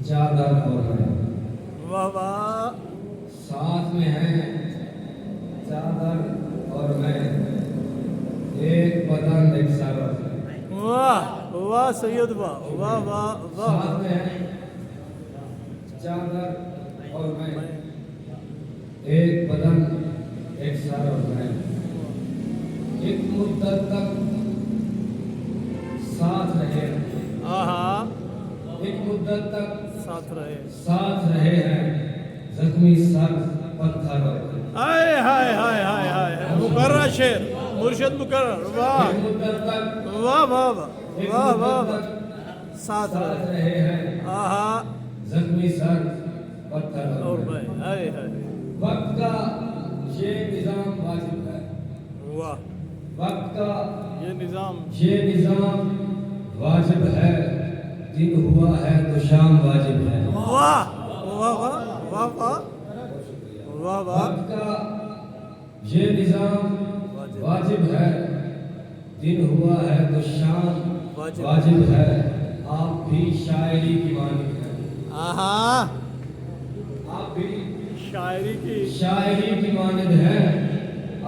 चादर और मैं, वाह वाह, साथ में हैं चादर और मैं, एक बदन एक सरवर। वाह वाह सैयद वाह वाह वाह वाह। साथ में हैं चादर और मैं, एक बदन एक सर और मैं, एक मुद्दत तक साथ रहे, आहा, एक मुद्दत तक साथ रहे हैं, जख्मी सर पत्थर और हाय हाय हाय हाय हाय, मुकर्रर शेर, मुर्शिद मुकर्रर, वाह एक मुद्दत तक वाह वाह वाह एक वाह वाह मुद्दत वाह, तक साथ साथ रहे हैं, आहा जख्मी सर पत्थर और और भाई हाय हाय, वक्त का ये निजाम वाजिब है, वाह वक्त का ये निज़ाम ये निजाम वाजिब है, दिन हुआ है तो शाम वाजिब है। वाह वाह वाह वाह वाह वाह वाह, वक्त का ये निजाम वाजिब है, दिन हुआ है तो शाम वाजिब है, आप भी शायरी की मानिक हैं, आहा, आप भी शायरी की शायरी की मानिक हैं,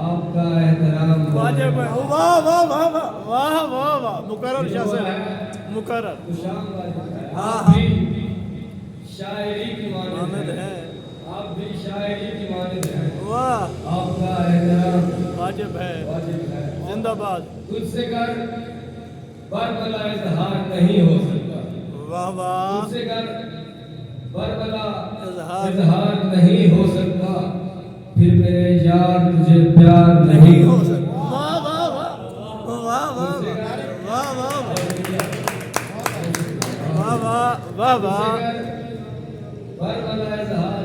आपका एहतराम वाजिब है, वाह वाह वाह वाह वाह वाह वाह, मुकर्रर शाह से मुकर्रर, तो शाम वाजिब है, हाँ, आप भी शायरी की मानिक आमद हैं, है, आप भी शायरी की मानिक हैं, वाह आपका एहतराम वाजिब है, वाजिब है। जिंदाबाद, तुझसे कर बरबला इजहार नहीं हो सकता, वाह वाह, तुझसे कर बरबला इजहार इजहार नहीं हो सकता, फिर मेरे यार तुझे प्यार नहीं हो सकता। वाह वाह वाह वाह वाह वाह वाह वाह वाह वाह, तुझसे कर बरबला इजहार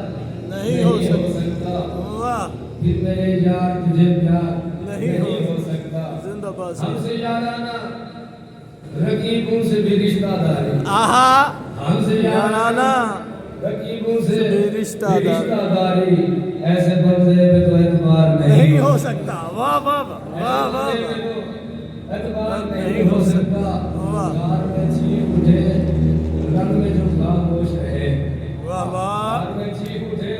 नहीं हो सकता, सकता, वाह फिर मेरे यार तुझे प्यार नहीं नहीं हो सकता। जिंदाबाद, हमसे याराना रकीबों से भी रिश्तादारी, आहा, हमसे याराना रकीबों से भी रिश्तादारी, ऐसे बंदे पे तो एतबार नहीं हो सकता, वाह वाह वाह वाह वाह, एतबार नहीं हो सकता। वाह। यार में चीख उठे रंग में जो खामोश रहे, वाह वाह, यार में चीख उठे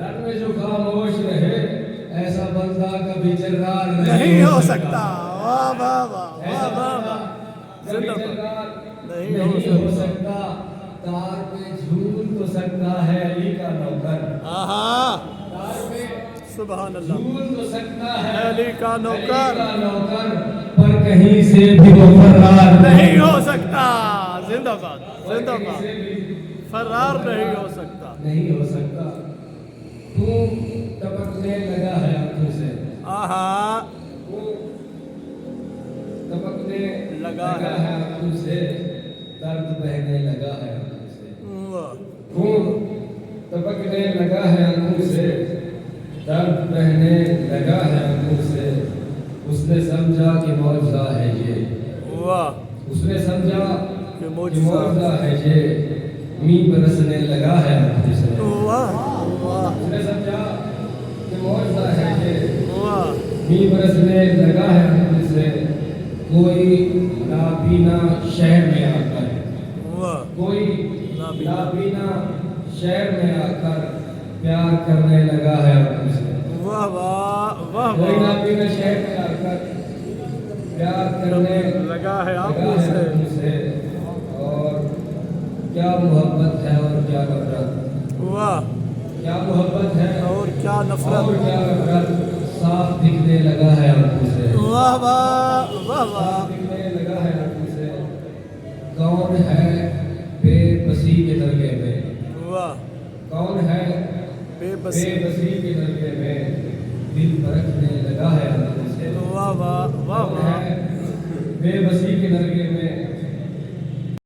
रंग में जो खामोश रहे, ऐसा बंदा कभी जर्रार नहीं हो सकता, वाह वाह वाह ऐसा वाह वाह बंदा वाह, कभी जिंदाबाद, जर्रार नहीं नहीं हो हो सकता। तार पे झूल तो सकता है अली का नौकर, आहा, तार पे सुभान अल्लाह, झूल तो सकता है अली का नौकर का नौकर, पर कहीं से भी वो फरार नहीं हो सकता, जिंदाबाद पर कहीं जिंदाबाद, से भी फरार नहीं हो सकता, नहीं हो सकता। तू टपकने लगा है आंखों से, आहा, तू टपकने लगा है आंखों से, दर्द बहने लगा है आंखों से, वाह खून टपकने लगा है आंखों से, दर्द बहने लगा है आंखों से। उसने समझा कि मौजज़ा है ये, वाह, उसने समझा कि कि मौजज़ा मौजज़ा है ये, मी बरसने लगा है आंखों से। वाह वाह उसने समझा कि मौजज़ा है ये, वाह, मी बरसने लगा है आंखों से। कोई नाबीना शहर में आकर, वाह, कोई नाबीना नाबीना शहर में आकर प्यार करने लगा है आंखों से। वाह वाह वाह कोई वाह, नाबीना शहर में आकर प्यार करने लगा है लगा आंखों है से, आंखों से। और क्या मोहब्बत है और क्या नफरत, वाह, क्या मोहब्बत है और क्या और नफरत, क्या नफरत, साफ दिखने लगा है आंखों से, वाह वाह वाह वाह, साफ दिखने लगा है आंखों से। कौन है बेबसी के दरगे में, वाह, कौन है बेबसी, बेबसी के दरगे में, दिल परखने लगा है आंखों से। वाह वाह वाह कौन वाह, है बेबसी के दरगे में,